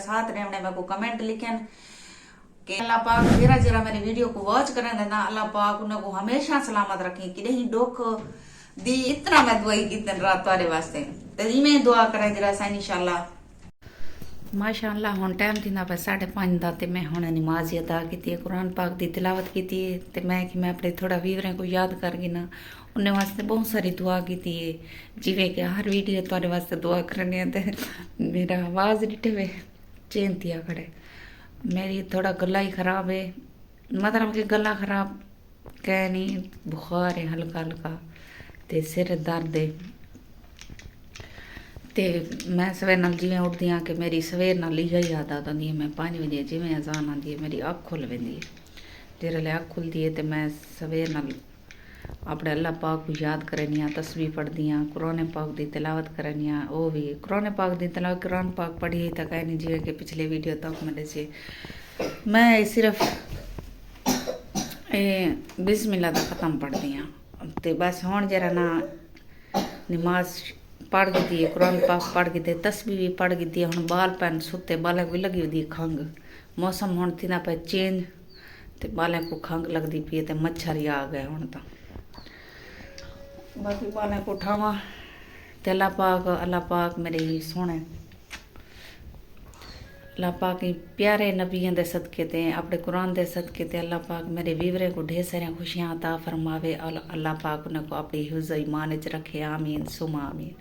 साथ रहने मेरे को कमेंट लिखें कि अल्लाह पाक जरा जरा मेरी वीडियो को वॉच करें देना। अल्लाह पाक उनको हमेशा सलामत रखें कि नहीं दुख दी। इतना मैं दुआई की दिन रात तुम्हारे वास्ते तो इवें दुआ करें जरा सा इंशाल्लाह। माशाअल्लाह हुण टाइम थी 5:30 दा ते मैं हुण नमाज अदा की, कुरान पाक की तिलावत की ते मैं कि मैं अपने थोड़ा व्यूअरें को याद करगी ना उन्हें वास्ते बहुत सारी दुआ की है। जिवें कि हर वीडियो तुम्हारे वास्ते दुआ करनी है। तो मेरा आवाज़ डिठे वे चेंज थिया खड़े, मेरी थोड़ा गला ही खराब है, मतलब कि गला खराब कह नहीं, बुखार है हल्का हल्का ते सिर दर्द है। ते मैं सवेर नाल जिवें उठदी हाँ कि मेरी सवेर नाल इहो ही आदत आंदी है। मैं 5 बजे जिवें अजान आंदी है मेरी अख खुल वेंदी है। जिसलै अख खुलदी है तो मैं सवेर नाल अपने अल्लाह पाक को याद करनी हाँ, तस्बीह पढ़दी हाँ, कुरान पाक की तिलावत करनी हाँ। वो भी कुरान पाक की तिलावत कुरान पाक पढ़ी तो कह नहीं जिवें कि पिछले वीडियो तक मेरे से मैं सिर्फ बिस्मिल्लाह दा ख़त्म पढ़दी हाँ। तो बस हुण जरा ना नमाज पढ़ दी है, कुरान पाक पढ़ दी, तस्बीह भी पढ़ दी है। हुण बाल पैन सुते बालें को लगी हुई खंघ, मौसम हुण थी ना पे चेंज तो बालें को खंघ लगती पी है, मच्छर ही आ गए हुण तो। बाकी बालें को उठावा तो अल्लाह पाक मेरे सोने अल्लाह पाक प्यारे नबियों के सदके ते अपने कुरान के सदके ते अल्लाह पाक मेरे वीवरे को ढेर सारिया खुशियाँ अता फरमावे। अल्लाह पाक उनको अपनी हिफ्ज़ ईमान च रखे, आमीन सुमा आमीन।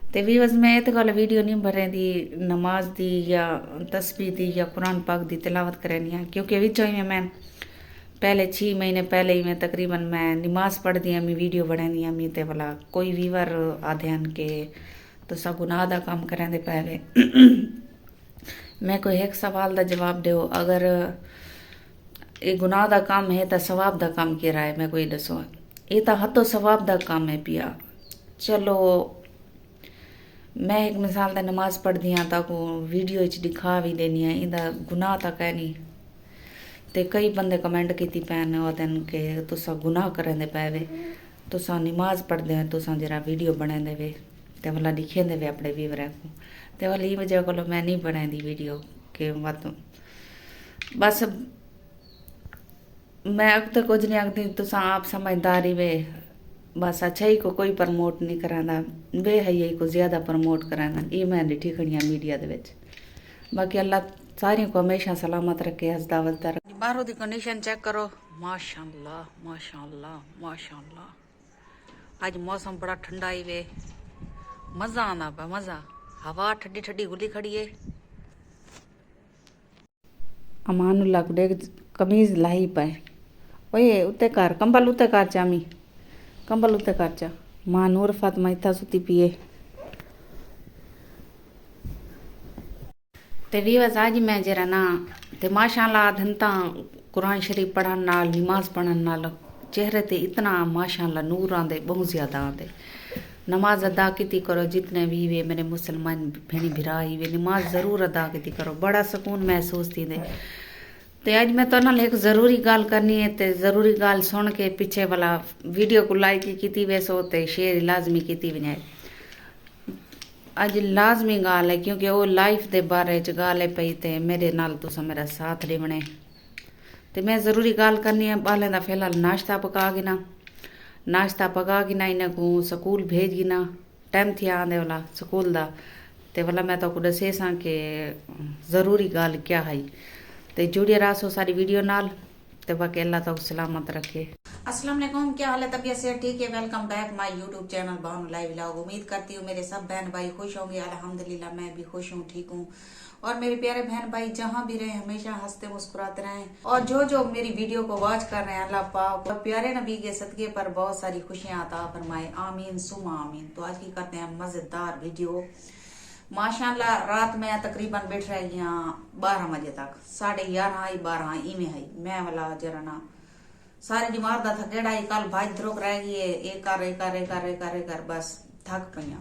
तो व्यूअर्स मैं इस गल वीडियो नहीं बने दी नमाज दी या तस्बीह दी या कुरान पाक दी तिलावत करनी है, क्योंकि विचों ही मैं पहले 6 महीने पहले ही मैं तकरीबन मैं नमाज पढ़दी हाँ, मैं वीडियो बनानी हाँ। मैं तो भला कोई व्यूअर आध्यान के तुसा गुनाह का काम करें पे वे मैं कोई एक सवाल का जवाब दो, अगर ये गुनाह का काम है तो सवाब का काम केरा है, मैं कोई दसो ये तो हथों सवाब का काम है पिया। चलो मैं एक मिसाल का नमाज पढ़दी हाँ ताको वीडियो दिखा भी देनी है, इंदा गुनाह तो कह नहीं। तो कई बंदे कमेंट की पैन दिन के तुसा गुनाह करें पे वे, तुसा नमाज पढ़ते हो तुसा जरा वीडियो बने देवे तो भला लिखे देवे अपने व्यूअर को। तो वाली वजह को मैं नहीं बना दी वीडियो के मत बस मैं अग तो कुछ नहीं आखती, तुसा आप समझदारी वे बस अच्छा ही को कोई प्रमोट नहीं कराना, बेहई को ज्यादा प्रमोट कराना, ये मैं डिठी खड़ी हाँ मीडिया दे विच। बाकी अल्लाह सारे को हमेशा सलामत रखे, हसदा वसदा रखे। बाहरों की कंडीशन चेक करो, माशाअल्लाह माशाअल्लाह माशाअल्लाह। आज मौसम बड़ा ठंडा ही वे, मजा आना पा मजा, हवा ठंडी ठंडी गुली खड़ी है। अमानुल्लाह को देख कमीज लाई पाए, ओए उत्ते कर कंबल उत्ते कर चामी, कंबल उत्ते कर चा। मां नूर फातिमा इतना सुती पिए। ते व्यूअर्स आज मैं जरा ना ते माशाअल्लाह धनता कुरान शरीफ पढ़न नाल नमाज पढ़न नाल चेहरे ते इतना माशाअल्लाह नूर आंदे, बहुत ज्यादा आंदे। नमाज अदा की करो, जितने भी वे मेरे मुसलमान भेणी भिरा ही वे नमाज जरूर अदा की करो, बड़ा सुकून महसूस थी दे। तो आज मैं तो एक जरूरी गाल करनी है, तो जरूरी गाल सुन के पीछे वाला वीडियो को लाइक की वैसो तो शेयर लाजमी की वजाए। अज लाजमी गाल है क्योंकि वो लाइफ के बारे च गाल है पई, तो मेरे नाल तुसा मेरा साथ देवने। तो मैं जरूरी गाल करनी है। बालें का फिलहाल नाश्ता पका गिना, नाश्ता पका गिना इन्हें को स्कूल भेज गिना, टाइम थी आने वाला स्कूल का। तो वाला मैं तो दसे सा कि जरूरी गाल क्या है, तो जुड़े रहो सारी वीडियो नाल। तो बाकी अल्लाह तक सलामत रखे। अस्सलाम वालेकुम, क्या हाल है? तबीयत से ठीक है? Welcome back my YouTube channel Banu live vlog. उम्मीद करती हूँ मेरे सब बहन भाई खुश होंगे। अल्हम्दुलिल्लाह मैं भी खुश हूँ, ठीक हूँ। और मेरे प्यारे बहन भाई जहाँ भी रहे हमेशा हंसते मुस्कुराते रहें। और जो मेरी वीडियो को वॉच कर रहे हैं अल्लाह पाक और प्यारे नबी के सदके पर बहुत सारी खुशियाँ अता फरमाए, आमीन सुमा आमीन। तो आज की करते हैं मजेदार वीडियो। माशाल्लाह रात में तकरीबन बैठ रही यहाँ 12 बजे तक, 11:30 12 इवें है। मैं वाला जरा ना सारे दिमाग का थकेड़ा ही कल भाज धरोक रह गई है, एक कर बस थक पई।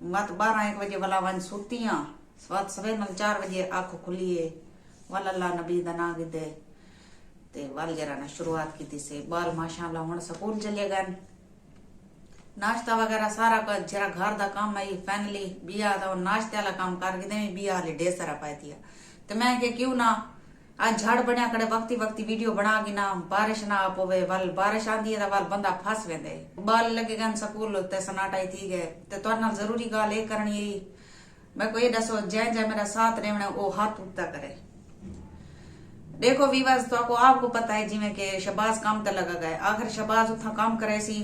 मत 12-1 बजे वाला वन सुती सवेर 4 बजे अख खुली है। वल अल्लाह नबी का ना गिदे ते वल जरा ना शुरुआत की से। बाल माशाल्लाह हुण स्कूल चले गए। नाश्ता वगैरह सारा जरा घर का काम है फाइनली बिया था नाश्ते वाला काम करके बिया हाली ढेर सारा पाई दिया तो मैं के क्यों ना आज झाड़ बनया करे वक्ती वक्ती वीडियो बना के ना बारिश ना आप होवे वाल बारिश आंदी है वाल बंदा फस वेंदे बाल लगे गन स्कूल ते सनाटा ही थी गए ते तो ना जरूरी गाल ये करनी मैं को ये दसो जै जै मेरा साथ रहना वो हाथ उठता करे। देखो विवास तो आपको पता है जिमें के शबाज काम ते लगा गए आखिर शबाज उठा काम करे सी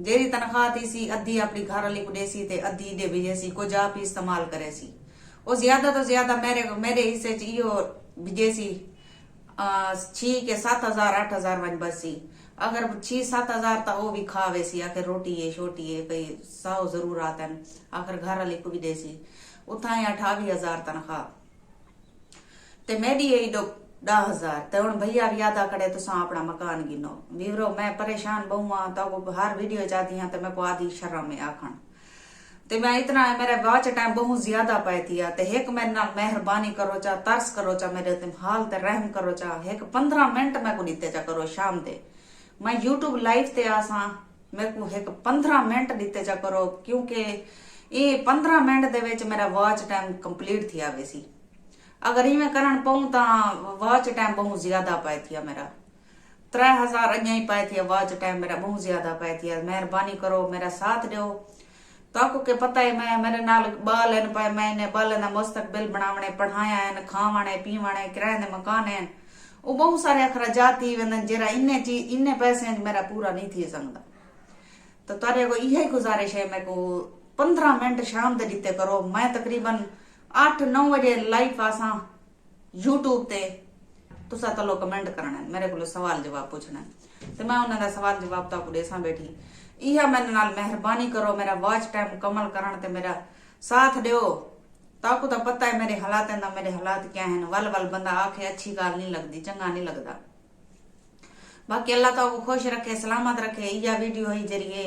जेरी तनख्वाह थी सी अद्धी अपनी घर वाली को देसी ते अद्धी दे भेजे सी को जा भी इस्तेमाल करे सी वो ज्यादा तो ज्यादा मेरे हिस्से च इो भेजे सी 6 के 7,000 8,000 वन बसी अगर 6-7 हजार तो वो भी खावे सी आखिर रोटी है छोटी है कई 100 जरूर आता है आखिर घर वाली को भी देसी उथा 28,000 तनख्वाह ते मेरी यही 10,000 तो हूं भैया भी यादा करे तुसा अपना मकान गिनो वीरो मैं परेशान बहु हाँ तो हर वीडियो जाती हाँ तो मैं को आदि शर्म है आखन ते मैं इतना मेरा वाच टाइम बहुत ज्यादा पाई थी ते एक मेरे नाल मेहरबानी करो चा तरस करो चा मेरे ते हाल ते रहम करो चा एक 15 मिनट मैं को दिते चा करो शाम ते मैं यूट्यूब लाइव ते आसा मैं को एक 15 मिनट दिते चा करो क्योंकि ये 15 मिनट दे विच मेरा वाच टाइम कंप्लीट थी आवे सी अगर इवें करन पाऊं ता वाच टाइम बहुत ज्यादा पाई थी मेरा 3,000 अञा ही पाई थी वाच टाइम मेरा बहुत ज्यादा पाई थी मेहरबानी करो मेरा साथ दो तो आपको के पता है मैं मेरे नाल बाल हैं पाए मैंने बाल ना मुस्तकबिल बनावने पढ़ाया है खावने पीवने किराए दे मकान है वो बहुत सारे अखराजात ही वेंदन जरा इन्ने पैसे मेरा पूरा नहीं थी सकता तो तारे को यही गुजारिश है मैं को 15 मिनट शाम दे दिते करो मैं तकरीबन 8-9 बजे लाइव आसा यूट्यूब ते तुसा तलो कमेंट करना मेरे को सवाल जवाब पूछना तो मैं उन्होंने सवाल जवाब तो देसा बैठी इहा मेरे नाल मेहरबानी करो मेरा वॉच टाइम मुकम्मल करण ते मेरा साथ दो ताकू तो पता है मेरे हालात है मेरे हालात क्या है वल वल बंदा आखे अच्छी गाल नहीं लगती चंगा नहीं लगता बाकी अल्लाह तो खुश रखे सलामत रखे इहा वीडियो ही जरिए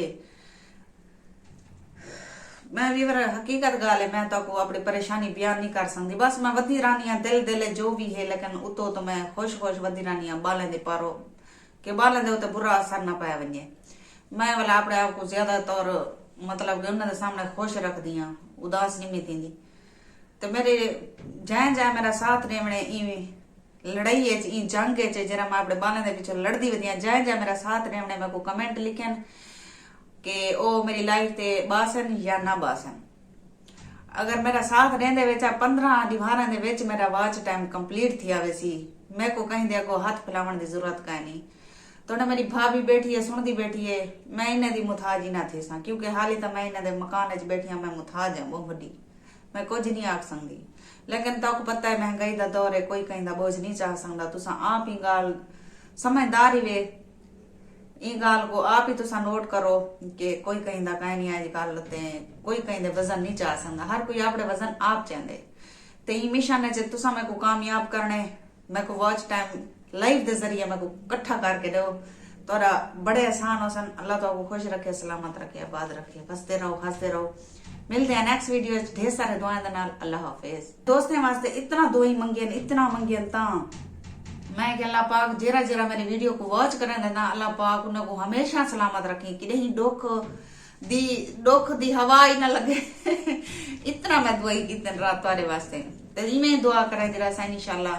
मैं भी हकीकत गाल है मैं तो अपनी परेशानी बयान नहीं कर सकती बस मैं वधी रानी दिल दिल जो भी है लेकिन उतो तो मैं खुश वधी रानी बालें दे पारो के बालें दे बुरा असर न पाया वने मैं वाला अपने आप को ज्यादा तौर मतलब कि उन्होंने सामने खुश रख दिया उदास नहीं थी तो मेरे जै जै मेरा साथ रेवने लड़ाई है जंग है जरा मैं अपने बालें दे पीछे लड़दी वधिया जै जै मेरा साथ रेवने मैं को कमेंट लिखन कि ओ मेरी लाइफ ते बासन या ना बासन अगर मेरा साथ रेंदे विच 15 दीवारां दे विच मेरा वॉच टाइम कंप्लीट थी आवे सी मैं को कहीं दे को हाथ फैलावन की जरूरत का नहीं तो ना मेरी भाभी बैठी है सुनती बैठी है मैं इन्हें दी मुथाज ही ना थी सा क्योंकि हाली तो मैं इन्हें दे मकान च बैठी हाँ मैं मुथाज हूँ बहुत बड़ी मैं कुछ नहीं आख सकती लेकिन तक पता है महंगाई का दौर है कोई कहीं दा बोझ नहीं चाह सकता तुसा आप ही गाल समझदार ही वे ई गाल को आप ही तुसा नोट करो कि कोई कहीं दा कहीं नहीं अजकल कोई कहीं दे वजन नहीं चाह सकता हर कोई अपने वजन आप चाहते ते ई मिशन है तुसा मैं को कामयाब करने मैं को वॉच टाइम लाइव के जरिए मैं को इकट्ठा करके दो तोरा बड़े आसान हो सन अल्लाह तो आपको खुश रखे सलामत रखे आबाद रखे हंसते रहो हंसते रहो मिलते हैं नेक्स्ट वीडियो ढेर सारे दुआएं दे नाल अल्लाह हाफिज दोस्तें वास्ते इतना दुआई मंगियन इतना मंगियन ता मैं कि अल्लाह पाक जेरा जेरा मेरी वीडियो को वॉच करें देना अल्लाह पाक उन्हें को हमेशा सलामत रखे कि नहीं दुख दी हवा ही ना लगे इतना मैं दुआई की दिन रात वाले वास्ते तो इमें दुआ करें जरा सा इंशाल्लाह